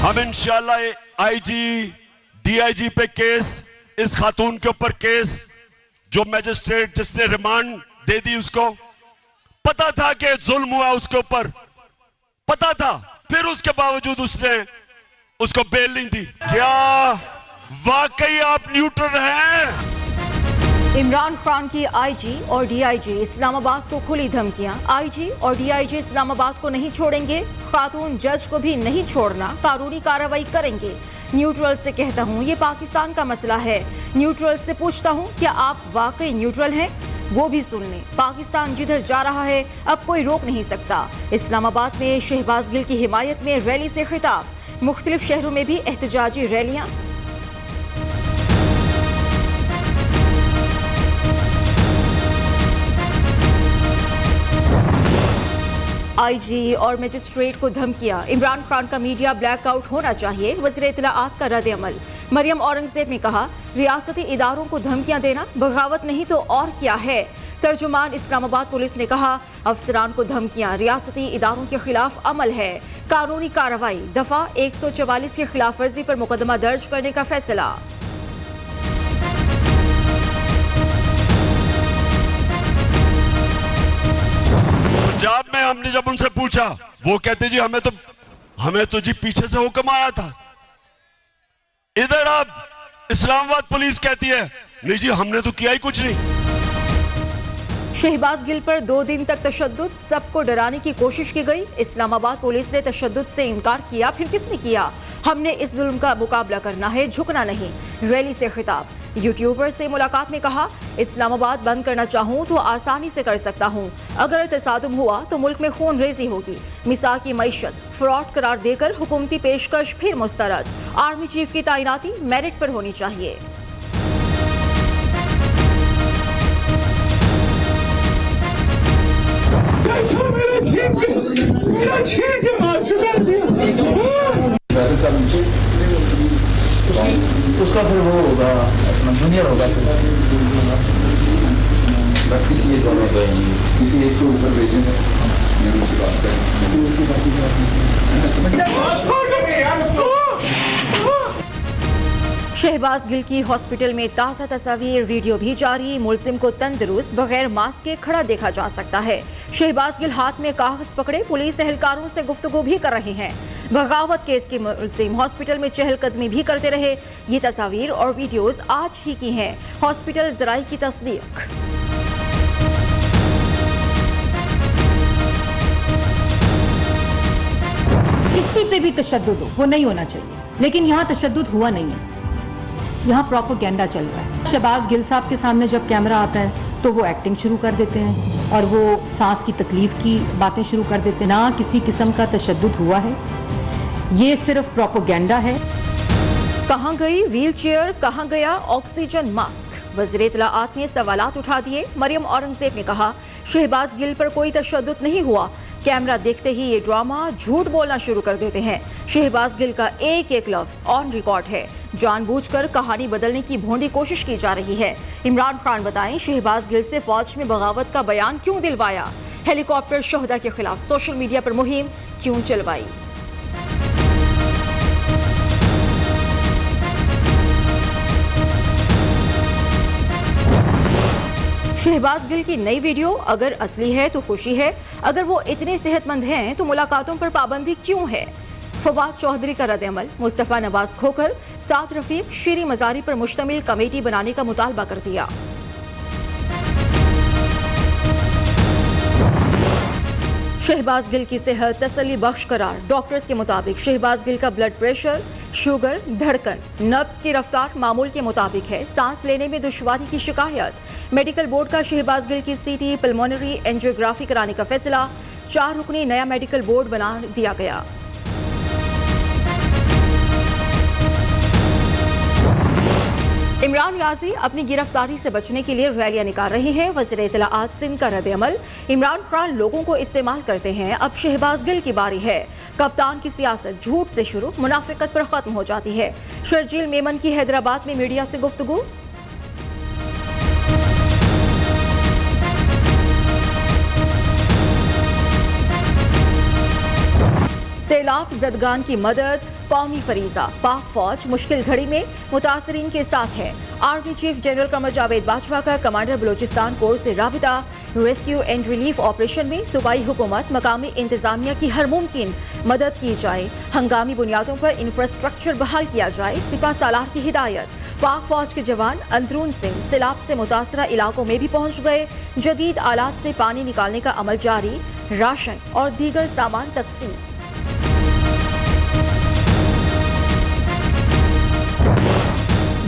ہم انشاءاللہ آئی G D I جی پہ کیس, اس خاتون کے اوپر کیس, جو میجسٹریٹ جس نے ریمانڈ دے دی اس کو پتا تھا کہ ظلم ہوا, اس کے اوپر پتا تھا, پھر اس کے باوجود اس نے اس کو بیل نہیں دی. کیا واقعی آپ نیوٹرل ہیں؟ عمران خان کی آئی جی اور ڈی آئی جی اسلام آباد کو کھلی دھمکیاں. آئی جی اور ڈی آئی جی اسلام آباد کو نہیں چھوڑیں گے, خاتون جج کو بھی نہیں چھوڑنا, قانونی کارروائی کریں گے. نیوٹرل سے کہتا ہوں یہ پاکستان کا مسئلہ ہے, نیوٹرل سے پوچھتا ہوں کیا آپ واقعی نیوٹرل ہیں؟ وہ بھی سن لیں, پاکستان جدھر جا رہا ہے اب کوئی روک نہیں سکتا. اسلام آباد میں شہباز گل کی حمایت میں ریلی سے خطاب, مختلف شہروں میں بھی احتجاجی ریلیاں. آئی جی اور میجسٹریٹ کو دھمکیاں, عمران خان کا میڈیا بلیک آؤٹ ہونا چاہیے, وزیر اطلاعات کا رد عمل. مریم اورنگزیب نے کہا ریاستی اداروں کو دھمکیاں دینا بغاوت نہیں تو اور کیا ہے. ترجمان اسلام آباد پولیس نے کہا افسران کو دھمکیاں ریاستی اداروں کے خلاف عمل ہے, قانونی کارروائی. دفعہ 144 کی خلاف ورزی پر مقدمہ درج کرنے کا فیصلہ. پنجاب میں ہم نے جب ان سے پوچھا وہ کہتے جی ہمیں تو جی پیچھے سے حکم آیا تھا. ادھر اب اسلام آباد پولیس کہتی ہے نہیں جی ہم نے تو کیا ہی کچھ نہیں. شہباز گل پر 2 دن تک تشدد, سب کو ڈرانے کی کوشش کی گئی. اسلام آباد پولیس نے تشدد سے انکار کیا, پھر کس نے کیا؟ ہم نے اس ظلم کا مقابلہ کرنا ہے, جھکنا نہیں. ریلی سے خطاب, یوٹیوبر سے ملاقات میں کہا اسلام آباد بند کرنا چاہوں تو آسانی سے کر سکتا ہوں, اگر تصادم ہوا تو ملک میں خون ریزی ہوگی. مساکی معیشت فراڈ قرار دے کر حکومتی پیشکش پھر مسترد. آرمی چیف کی تعیناتی میرٹ پر ہونی چاہیے. اس کا پھر وہ ہوگا اپنا جونیئر ہوگا, بس کسی ایک اور کسی ایک کو اوپر بھیجیں ان سے بات شہباز گل کی ہاسپٹل میں تازہ تصاویر ویڈیو بھی جاری. ملزم کو تندرست بغیر ماسک کے کھڑا دیکھا جا سکتا ہے. شہباز گل ہاتھ میں کاغذ پکڑے پولیس اہلکاروں سے گفتگو بھی کر رہے ہیں. بغاوت کیس کے ملزم ہاسپٹل میں چہل قدمی بھی کرتے رہے. یہ تصاویر اور ویڈیوز آج ہی کی ہیں, ہاسپٹل ذرائع کی تصدیق. کسی پہ بھی تشدد ہو وہ نہیں ہونا چاہیے, لیکن یہاں تشدد ہوا نہیں ہے, یہاں پروپیگنڈا چل رہا ہے. شہباز گل صاحب کے سامنے جب کیمرہ آتا ہے تو وہ ایکٹنگ شروع کر دیتے ہیں اور وہ سانس کی تکلیف کی باتیں شروع کر دیتے ہیں. نہ کسی قسم کا تشدد ہوا ہے, یہ صرف پروپیگنڈا ہے. کہاں گئی ویل چیئر, کہاں گیا آکسیجن ماسک؟ وزیر اطلاعات نے سوالات اٹھا دیے. مریم اورنگزیب نے کہا شہباز گل پر کوئی تشدد نہیں ہوا, کیمرہ دیکھتے ہی یہ ڈرامہ جھوٹ بولنا شروع کر دیتے ہیں. شہباز گل کا ایک ایک لفظ آن ریکارڈ ہے, جان بوجھ کر کہانی بدلنے کی بھونڈی کوشش کی جا رہی ہے. عمران خان بتائیں شہباز گل سے فوج میں بغاوت کا بیان کیوں دلوایا؟ ہیلی کاپٹر شہدا کے خلاف سوشل میڈیا پر مہم کیوں چلوائی؟ شہباز گل کی نئی ویڈیو اگر اصلی ہے تو خوشی ہے, اگر وہ اتنے صحت مند ہیں تو ملاقاتوں پر پابندی کیوں ہے؟ فواد چوہدری کا رد عمل, مصطفیٰ نواز کھوکھر سعد رفیق شیریں مزاری پر مشتمل کمیٹی بنانے کا مطالبہ کر دیا. شہباز گل کی صحت تسلی بخش قرار, ڈاکٹرز کے مطابق شہباز گل کا بلڈ پریشر, شوگر, دھڑکن, نبض کی رفتار معمول کے مطابق ہے. سانس لینے میں دشواری کی شکایت. میڈیکل بورڈ کا شہباز گل کی سی ٹی پلمونری اینجیوگرافی کرانے کا فیصلہ. 4 رکنی نیا میڈیکل بورڈ بنا دیا گیا. عمران یازی اپنی گرفتاری سے بچنے کے لیے ریلیاں نکال رہی ہیں. وزیر اطلاعات سندھ کا رد عمل, عمران خان لوگوں کو استعمال کرتے ہیں, اب شہباز گل کی باری ہے. کپتان کی سیاست جھوٹ سے شروع, منافقت پر ختم ہو جاتی ہے. شرجیل میمن کی حیدرآباد میں میڈیا سے گفتگو. سیلاب زدگان کی مدد, कौमी फरीजा। पाक फौज मुश्किल घड़ी में मुतासरीन के साथ है। Army chief general Qamar Javed Bajwa का कमांडर बलूचिस्तान कोर से राबिता। रेस्क्यू एंड रिलीफ ऑपरेशन में सूबाई हुकूमत मकामी इंतजामिया की हर मुमकिन मदद की जाए। हंगामी बुनियादों पर इंफ्रास्ट्रक्चर बहाल किया जाए। सिपा सालार की हिदायत। पाक फौज के जवान अंदरून से सैलाब से मुतासरा इलाकों में भी पहुंच गए। जदीद आलात से पानी निकालने का अमल जारी। राशन और दीगर सामान तकसीम।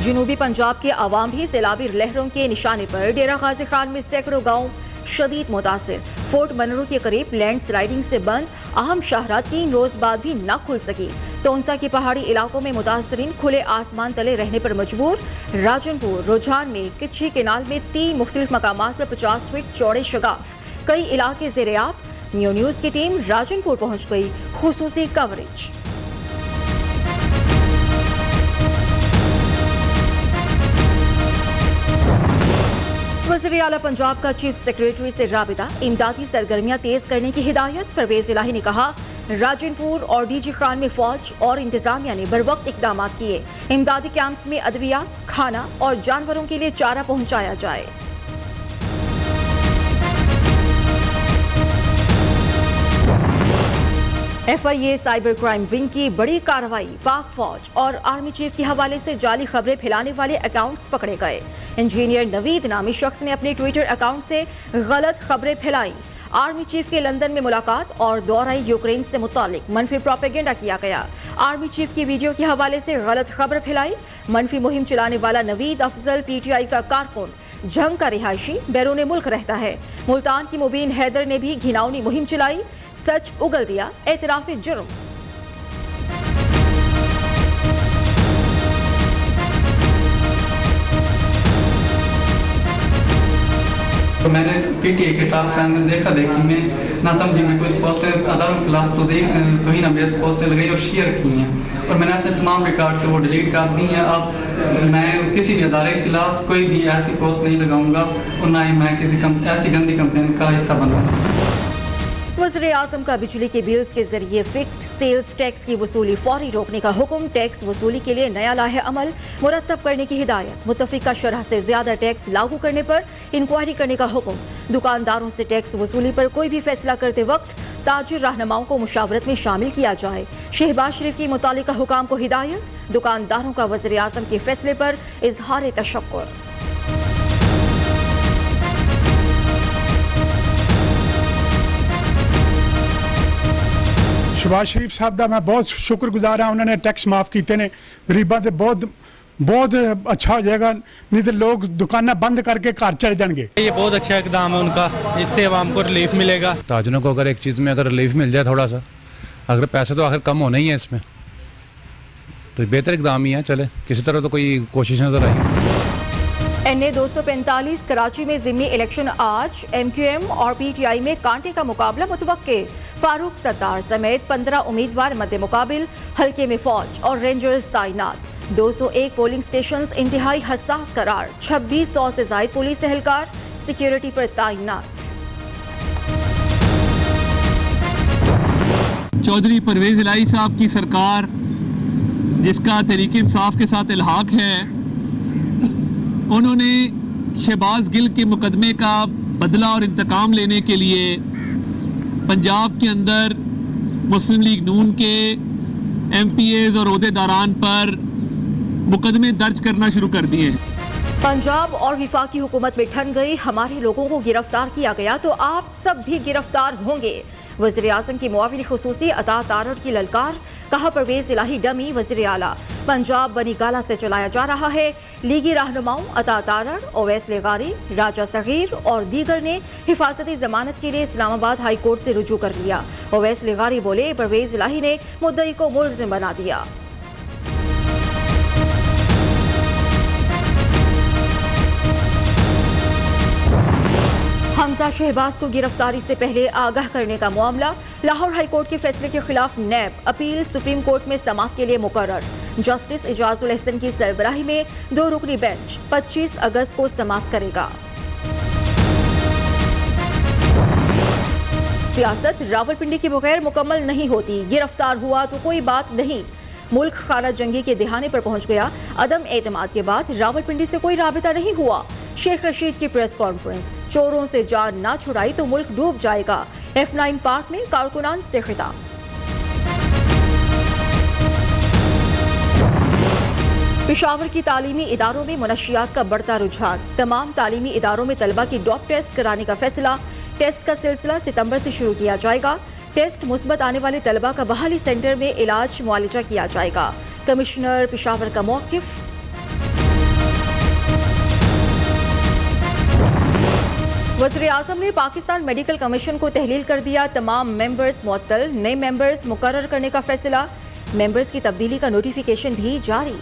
जनूबी पंजाब के अवाम भी सैलाबी लहरों के निशाने पर। डेरा गाजी खान में सैकड़ों गांव शदीद मुतासिर। फोर्ट मनरू के करीब लैंड स्लाइडिंग से बंद अहम शाहरा 3 रोज बाद भी न खुल सकी। तोनसा के पहाड़ी इलाकों में मुतासरीन खुले आसमान तले रहने पर मजबूर। राजनपुर रुझान में किच्छी केनाल में 3 मुख्तलिफ मकामात पर 50 फीट चौड़े शगाफ। कई इलाके ज़ेर-ए-आब। न्यू न्यूज़ की टीम राजनपुर पहुंच गई। खुसूसी कवरेज। वज़ीर आला पंजाब का चीफ सेक्रेटरी से राबिता। इमदादी सरगर्मियां तेज करने की हिदायत। परवेज इलाही ने कहा राजनपुर और डीजी खान में फौज और इंतजामिया ने बरवक्त इकदाम किए। इमदादी कैंप्स में अदविया, खाना और जानवरों के लिए चारा पहुंचाया जाए। FIA साइबर क्राइम विंग की बड़ी कार्रवाई। पाक फौज और आर्मी चीफ के हवाले से जाली खबरें फैलाने वाले अकाउंट्स पकड़े गए। इंजीनियर नवीद नामी शख्स ने अपने ट्विटर अकाउंट से गलत खबरें फैलाई। आर्मी चीफ के लंदन में मुलाकात और दौरा यूक्रेन से मुतालिक मनफी प्रोपेगेंडा किया गया। आर्मी चीफ की वीडियो के हवाले से गलत खबर फैलाई। मनफी मुहिम चलाने वाला नवीद अफजल PTI का कारकुन जंग का रिहायशी बैरून मुल्क रहता है। मुल्तान की मुबीन हैदर ने भी घिनौनी मुहिम चलाई। सच उगल दिया एतराफ़े जुर्म। तो मैंने PTI के टॉप फैन में देखी में ना समझी में कुछ पोस्टें अदारों के खिलाफ तौहीन अमेज़ पोस्टें लगाई और शेयर की हैं और मैंने अपने तमाम रिकॉर्ड से वो डिलीट कर दी हैं। अब मैं किसी भी अदारे के खिलाफ कोई भी ऐसी पोस्ट नहीं लगाऊंगा और ना ही मैं किसी ऐसी गंदी कंप्लेन का हिस्सा बनूंगा। वज़ीर आज़म का बिजली के बिल्स के जरिए फिक्स्ड सेल्स टैक्स की वसूली फौरी रोकने का हुक्म। टैक्स वसूली के लिए नया लाहे अमल मुरतब करने की हिदायत। मुतफ़िका शरह से ज्यादा टैक्स लागू करने पर इंक्वायरी करने का हुक्म। दुकानदारों से टैक्स वसूली पर कोई भी फैसला करते वक्त ताजिर रहनुमाओं को मुशावरत में शामिल किया जाए। शहबाज शरीफ की मुतालिका हुकाम को हिदायत। दुकानदारों का वज़ीर आज़म के फैसले पर इजहार तशक्कुर। शहबाज शरीफ साहब का मैं बहुत शुक्रगुजार हाँ। उन्होंने टैक्स माफ़ किए ने गरीबों से बहुत अच्छा हो जाएगा। नहीं तो लोग दुकानें बंद करके घर चले जाएंगे। ये बहुत अच्छा इकदाम है उनका। इससे आवाम को रिलीफ मिलेगा। ताजरों को अगर एक चीज़ में अगर रिलीफ मिल जाए थोड़ा सा, अगर पैसे तो आखिर कम होना ही है इसमें, तो बेहतर इकदाम ही है। चले किसी तरह तो कोई कोशिश नजर आई। NA 245 कराची में ज़िमनी इलेक्शन आज। MQM और PTI में कांटे का मुकाबला मुतवक्के। फारूक सत्तार समेत 15 उम्मीदवार मद्दे मुकाबिल। हल्के में फौज और रेंजर्स तैनात। 201 पोलिंग स्टेशन इंतहाई हसास करार। 2600 से जायद पुलिस एहलकार सिक्योरिटी पर तैनात। चौधरी परवेज इलाही साहब की सरकार, जिसका तहरीक इंसाफ के साथ इल्हाक है, उन्होंने शहबाज गिल के मुकदमे का बदला और इंतकाम लेने के लिए पंजाब के अंदर मुस्लिम लीग नून के MPAs और ओहदेदारान पर मुकदमे दर्ज करना शुरू कर दिए। पंजाब और विफाकी हुकूमत में ठन गई। हमारे लोगों को गिरफ्तार किया गया तो आप सब भी गिरफ्तार होंगे। वज़ीर आज़म की मुआविन खुसूसी अता तारड़ की ललकार। कहा परवेज इलाही डमी वज़ीर आला। पंजाब बनी गाला से चलाया जा रहा है। लीगी रहनुमाओं अता तारड़, ओवैस लेगारी, राजा सगीर और दीगर ने हिफाजती जमानत के लिए इस्लामाबाद हाई कोर्ट से रुजू कर लिया। ओवैस लेगारी बोले परवेज इलाही ने मुद्दई को मुल्ज़िम बना दिया। हमजा शहबाज को गिरफ्तारी से पहले आगाह करने का मामला। लाहौर हाई कोर्ट के फैसले के खिलाफ नैब अपील सुप्रीम कोर्ट में समाअत के लिए मुकर्रर। जस्टिस इजाजुल अहसन की सरबराही में 2 रुकनी बेंच 25 अगस्त को समाअत करेगा। सियासत रावलपिंडी के बगैर मुकम्मल नहीं होती। गिरफ्तार हुआ तो कोई बात नहीं। मुल्क खाना जंगी के दिहाने पर पहुंच गया। अदम एतमाद के बाद रावलपिंडी से कोई राबिता नहीं हुआ। शेख रशीद की प्रेस कॉन्फ्रेंस, चोरों से जान ना छुड़ाई तो मुल्क डूब जाएगा। F9 पार्क में कारकुनान से खिताब। पेशावर की तालीमी इदारों में मुनशियात का बढ़ता रुझान। तमाम तालीमी इदारों में तलबा की डॉप टेस्ट कराने का फैसला। टेस्ट का सिलसिला सितंबर से शुरू किया जाएगा। टेस्ट मुस्बत आने वाले तलबा का बहाली सेंटर में इलाज मुआलजा किया जाएगा। कमिश्नर पेशावर का मौक़िफ़। वज़ीर-ए-आज़म ने पाकिस्तान मेडिकल कमीशन को तहलील कर दिया। तमाम मेंबर्स मुअत्तल, नए मेंबर्स मुकर्रर करने का फैसला। मेंबर्स की तब्दीली का नोटिफिकेशन भी जारी।